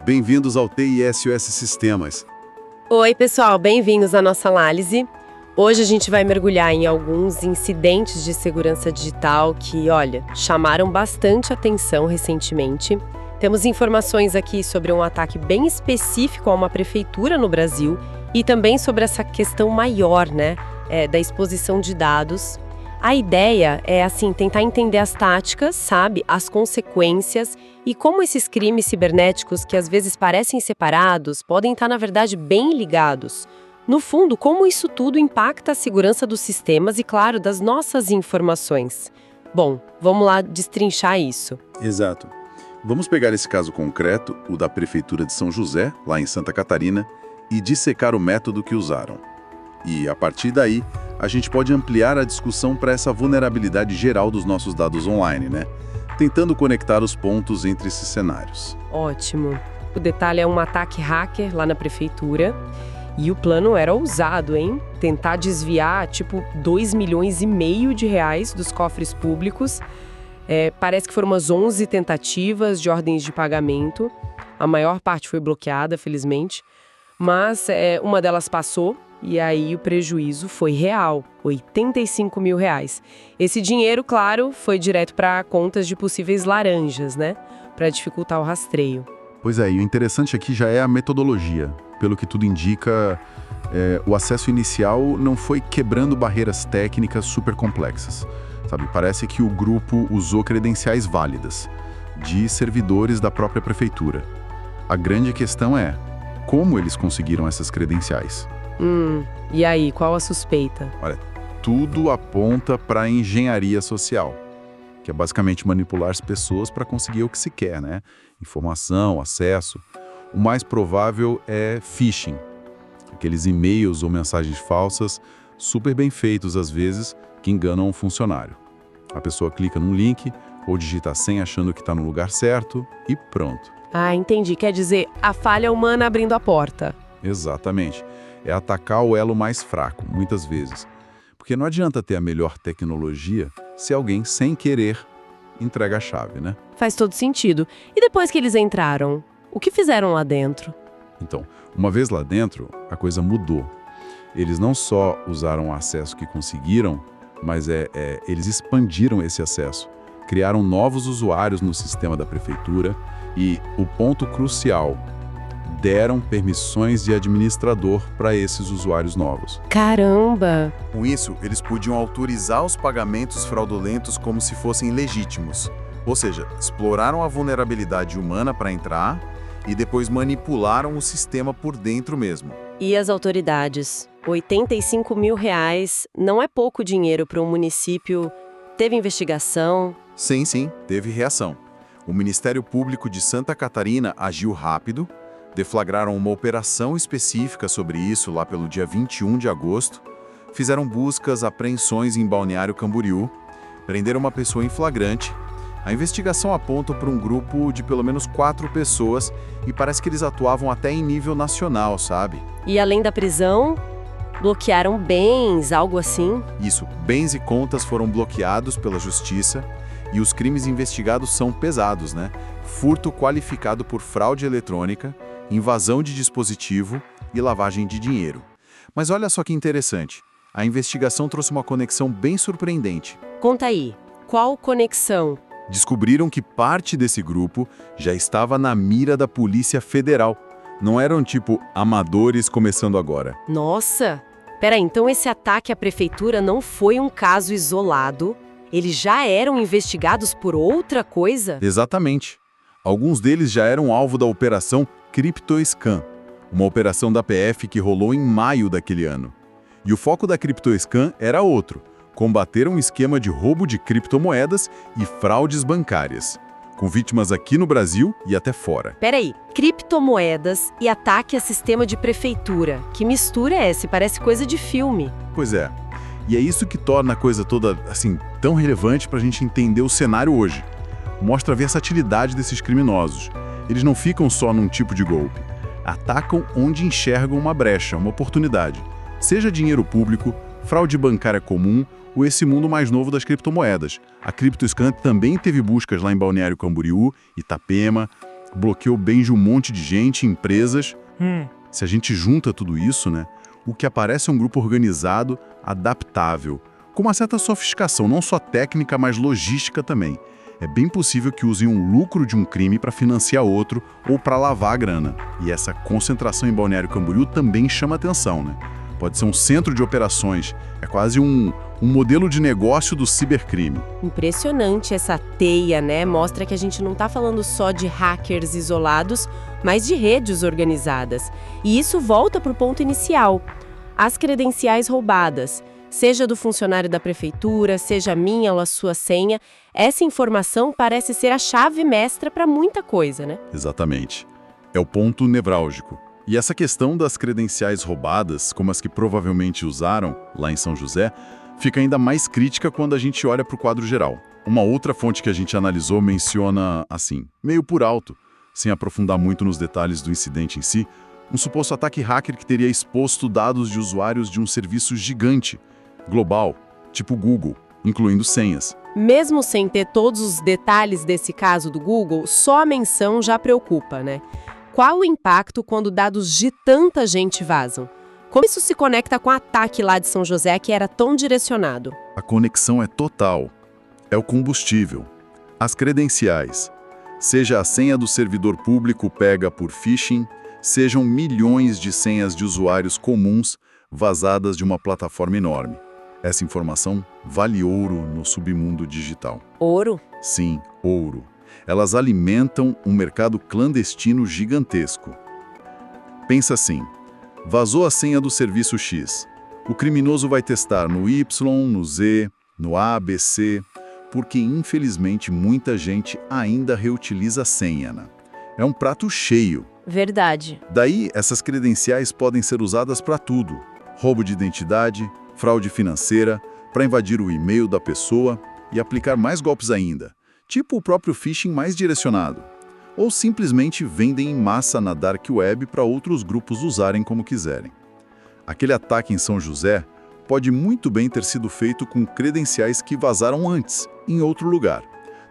Bem-vindos ao TISUS Sistemas. Oi, pessoal, bem-vindos à nossa análise. Hoje a gente vai mergulhar em alguns incidentes de segurança digital que, olha, chamaram bastante atenção recentemente. Temos informações aqui sobre um ataque bem específico a uma prefeitura no Brasil e também sobre essa questão maior, né, da exposição de dados. A ideia é, assim, tentar entender as táticas, sabe, as consequências e como esses crimes cibernéticos que às vezes parecem separados podem estar, na verdade, bem ligados. No fundo, como isso tudo impacta a segurança dos sistemas e, claro, das nossas informações. Bom, vamos lá destrinchar isso. Exato. Vamos pegar esse caso concreto, o da Prefeitura de São José, lá em Santa Catarina, e dissecar o método que usaram. E, a partir daí, a gente pode ampliar a discussão para essa vulnerabilidade geral dos nossos dados online, né? Tentando conectar os pontos entre esses cenários. Ótimo. O detalhe é um ataque hacker lá na prefeitura. E o plano era ousado, hein? Tentar desviar, tipo, 2,5 milhões de reais dos cofres públicos. Parece que foram umas 11 tentativas de ordens de pagamento. A maior parte foi bloqueada, felizmente. Mas uma delas passou e aí o prejuízo foi real, 85 mil reais. Esse dinheiro, claro, foi direto para contas de possíveis laranjas, né? Para dificultar o rastreio. Pois é, e o interessante aqui já é a metodologia. Pelo que tudo indica, o acesso inicial não foi quebrando barreiras técnicas super complexas. Sabe? Parece que o grupo usou credenciais válidas, de servidores da própria prefeitura. A grande questão é, como eles conseguiram essas credenciais? E aí, qual a suspeita? Olha, tudo aponta para a engenharia social, que é basicamente manipular as pessoas para conseguir o que se quer, né? Informação, acesso. O mais provável é phishing, aqueles e-mails ou mensagens falsas, super bem feitos às vezes, que enganam um funcionário. A pessoa clica num link ou digita a senha achando que está no lugar certo e pronto. Ah, entendi. Quer dizer, a falha humana abrindo a porta. Exatamente. É atacar o elo mais fraco, muitas vezes. Porque não adianta ter a melhor tecnologia se alguém, sem querer, entrega a chave, né? Faz todo sentido. E depois que eles entraram, o que fizeram lá dentro? Então, uma vez lá dentro, a coisa mudou. Eles não só usaram o acesso que conseguiram, mas eles expandiram esse acesso. Criaram novos usuários no sistema da prefeitura e, o ponto crucial, deram permissões de administrador para esses usuários novos. Caramba! Com isso, eles podiam autorizar os pagamentos fraudulentos como se fossem legítimos. Ou seja, exploraram a vulnerabilidade humana para entrar e depois manipularam o sistema por dentro mesmo. E as autoridades? 85 mil reais não é pouco dinheiro para um município. Teve investigação? Sim, teve reação. O Ministério Público de Santa Catarina agiu rápido, deflagraram uma operação específica sobre isso lá pelo dia 21 de agosto, fizeram buscas, apreensões em Balneário Camboriú, prenderam uma pessoa em flagrante. A investigação aponta para um grupo de pelo menos 4 pessoas e parece que eles atuavam até em nível nacional, sabe? E além da prisão, bloquearam bens, algo assim? Isso, bens e contas foram bloqueados pela justiça e os crimes investigados são pesados, né? Furto qualificado por fraude eletrônica, invasão de dispositivo e lavagem de dinheiro. Mas olha só que interessante, a investigação trouxe uma conexão bem surpreendente. Conta aí, qual conexão? Descobriram que parte desse grupo já estava na mira da Polícia Federal. Não eram tipo amadores começando agora. Nossa! Peraí, então esse ataque à prefeitura não foi um caso isolado? Eles já eram investigados por outra coisa? Exatamente. Alguns deles já eram alvo da Operação CryptoScan, uma operação da PF que rolou em maio daquele ano. E o foco da CryptoScan era outro: combater um esquema de roubo de criptomoedas e fraudes bancárias, com vítimas aqui no Brasil e até fora. Peraí, criptomoedas e ataque a sistema de prefeitura. Que mistura é essa? Parece coisa de filme. Pois é. E é isso que torna a coisa toda, assim, tão relevante para a gente entender o cenário hoje. Mostra a versatilidade desses criminosos. Eles não ficam só num tipo de golpe. Atacam onde enxergam uma brecha, uma oportunidade. Seja dinheiro público, fraude bancária comum ou esse mundo mais novo das criptomoedas. A CryptoScan também teve buscas lá em Balneário Camboriú, Itapema. bloqueou bem de um monte de gente, empresas. Se a gente junta tudo isso, né, o que aparece é um grupo organizado, adaptável, com uma certa sofisticação, não só técnica, mas logística também. É bem possível que usem um lucro de um crime para financiar outro ou para lavar a grana. E essa concentração em Balneário Camboriú também chama atenção, né? Pode ser um centro de operações, é quase um modelo de negócio do cibercrime. Impressionante essa teia, né? Mostra que a gente não está falando só de hackers isolados, mas de redes organizadas. E isso volta para o ponto inicial. As credenciais roubadas, seja do funcionário da prefeitura, seja minha ou a sua senha, essa informação parece ser a chave mestra para muita coisa, né? Exatamente. É o ponto nevrálgico. E essa questão das credenciais roubadas, como as que provavelmente usaram lá em São José, fica ainda mais crítica quando a gente olha para o quadro geral. Uma outra fonte que a gente analisou menciona, assim, meio por alto, sem aprofundar muito nos detalhes do incidente em si, um suposto ataque hacker que teria exposto dados de usuários de um serviço gigante, global, tipo Google, incluindo senhas. Mesmo sem ter todos os detalhes desse caso do Google, só a menção já preocupa, né? Qual o impacto quando dados de tanta gente vazam? Como isso se conecta com o ataque lá de São José que era tão direcionado? A conexão é total. É o combustível. As credenciais. Seja a senha do servidor público pega por phishing, sejam milhões de senhas de usuários comuns vazadas de uma plataforma enorme. Essa informação vale ouro no submundo digital. Ouro? Sim, ouro. Elas alimentam um mercado clandestino gigantesco. Pensa assim, vazou a senha do serviço X. O criminoso vai testar no Y, no Z, no A, B, C, porque infelizmente muita gente ainda reutiliza a senha, né? É um prato cheio. Verdade. Daí, essas credenciais podem ser usadas para tudo. Roubo de identidade, fraude financeira, para invadir o e-mail da pessoa e aplicar mais golpes ainda, tipo o próprio phishing mais direcionado. Ou simplesmente vendem em massa na dark web para outros grupos usarem como quiserem. Aquele ataque em São José pode muito bem ter sido feito com credenciais que vazaram antes, em outro lugar.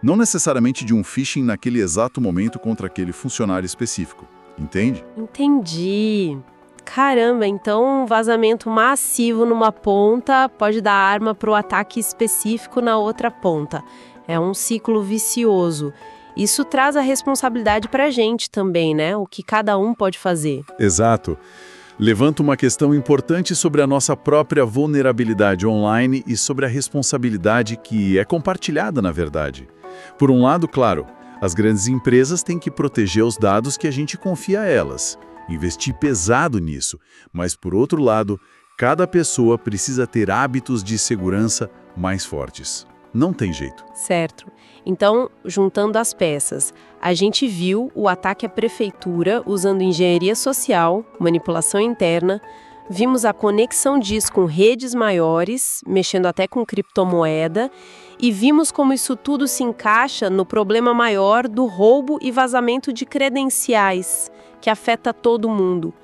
Não necessariamente de um phishing naquele exato momento contra aquele funcionário específico. Entende? Entendi. Caramba, então um vazamento massivo numa ponta pode dar arma para o ataque específico na outra ponta. É um ciclo vicioso. Isso traz a responsabilidade para a gente também, né? O que cada um pode fazer. Exato. Levanta uma questão importante sobre a nossa própria vulnerabilidade online e sobre a responsabilidade que é compartilhada, na verdade. Por um lado, claro, as grandes empresas têm que proteger os dados que a gente confia a elas, investir pesado nisso, mas por outro lado, cada pessoa precisa ter hábitos de segurança mais fortes. Não tem jeito. Certo. Então, juntando as peças, a gente viu o ataque à prefeitura usando engenharia social, manipulação interna, vimos a conexão disso com redes maiores, mexendo até com criptomoeda, e vimos como isso tudo se encaixa no problema maior do roubo e vazamento de credenciais, que afeta todo mundo.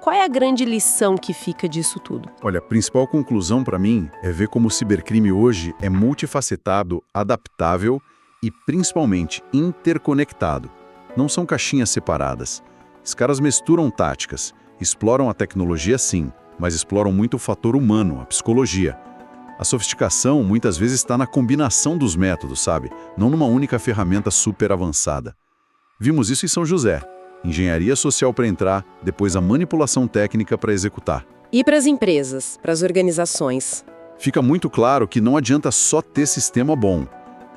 Qual é a grande lição que fica disso tudo? Olha, a principal conclusão para mim é ver como o cibercrime hoje é multifacetado, adaptável e principalmente interconectado. Não são caixinhas separadas. Os caras misturam táticas, exploram a tecnologia sim, mas exploram muito o fator humano, a psicologia. A sofisticação muitas vezes está na combinação dos métodos, sabe? Não numa única ferramenta super avançada. Vimos isso em São José. Engenharia social para entrar, depois a manipulação técnica para executar. E para as empresas, para as organizações? Fica muito claro que não adianta só ter sistema bom.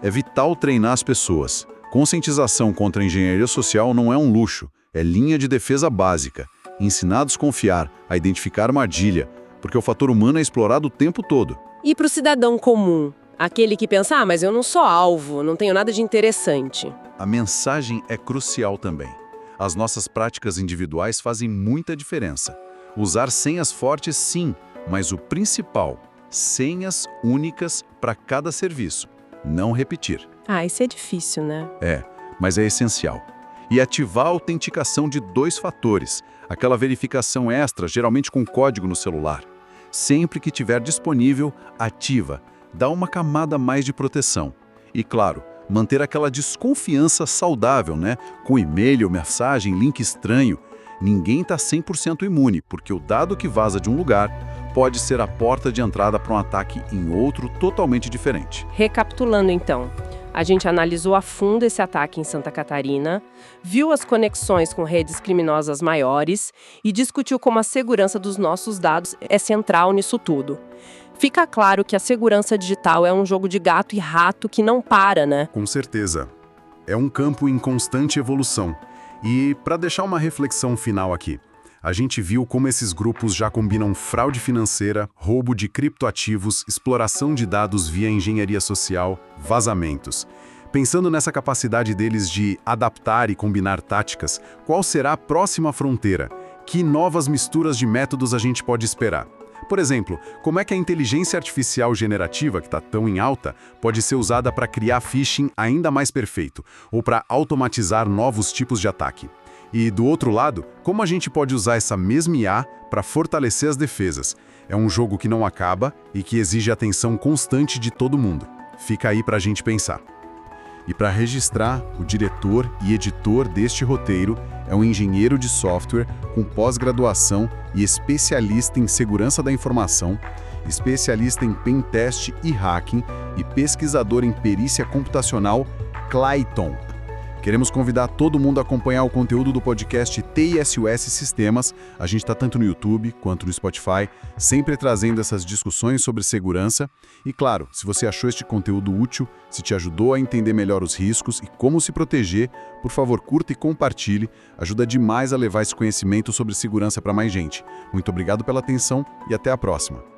É vital treinar as pessoas. Conscientização contra a engenharia social não é um luxo, é linha de defesa básica. Ensinar a desconfiar, a identificar armadilha, porque o fator humano é explorado o tempo todo. E para o cidadão comum? Aquele que pensa, mas eu não sou alvo, não tenho nada de interessante. A mensagem é crucial também. As nossas práticas individuais fazem muita diferença. Usar senhas fortes, sim, mas o principal, senhas únicas para cada serviço. Não repetir. Isso é difícil, né? Mas é essencial. E ativar a autenticação de 2 fatores, aquela verificação extra, geralmente com código no celular. Sempre que tiver disponível, ativa, dá uma camada a mais de proteção. E claro, manter aquela desconfiança saudável, né? Com e-mail, mensagem, link estranho. Ninguém está 100% imune, porque o dado que vaza de um lugar pode ser a porta de entrada para um ataque em outro totalmente diferente. Recapitulando então, a gente analisou a fundo esse ataque em Santa Catarina, viu as conexões com redes criminosas maiores e discutiu como a segurança dos nossos dados é central nisso tudo. Fica claro que a segurança digital é um jogo de gato e rato que não para, né? Com certeza. É um campo em constante evolução. E, para deixar uma reflexão final aqui, a gente viu como esses grupos já combinam fraude financeira, roubo de criptoativos, exploração de dados via engenharia social, vazamentos. Pensando nessa capacidade deles de adaptar e combinar táticas, qual será a próxima fronteira? Que novas misturas de métodos a gente pode esperar? Por exemplo, como é que a inteligência artificial generativa, que está tão em alta, pode ser usada para criar phishing ainda mais perfeito, ou para automatizar novos tipos de ataque? E, do outro lado, como a gente pode usar essa mesma IA para fortalecer as defesas? É um jogo que não acaba e que exige atenção constante de todo mundo. Fica aí para a gente pensar. E para registrar, o diretor e editor deste roteiro é um engenheiro de software com pós-graduação e especialista em segurança da informação, especialista em pentest e hacking e pesquisador em perícia computacional, Clayton. Queremos convidar todo mundo a acompanhar o conteúdo do podcast TISUS Sistemas. A gente está tanto no YouTube quanto no Spotify, sempre trazendo essas discussões sobre segurança. E claro, se você achou este conteúdo útil, se te ajudou a entender melhor os riscos e como se proteger, por favor, curta e compartilhe. Ajuda demais a levar esse conhecimento sobre segurança para mais gente. Muito obrigado pela atenção e até a próxima.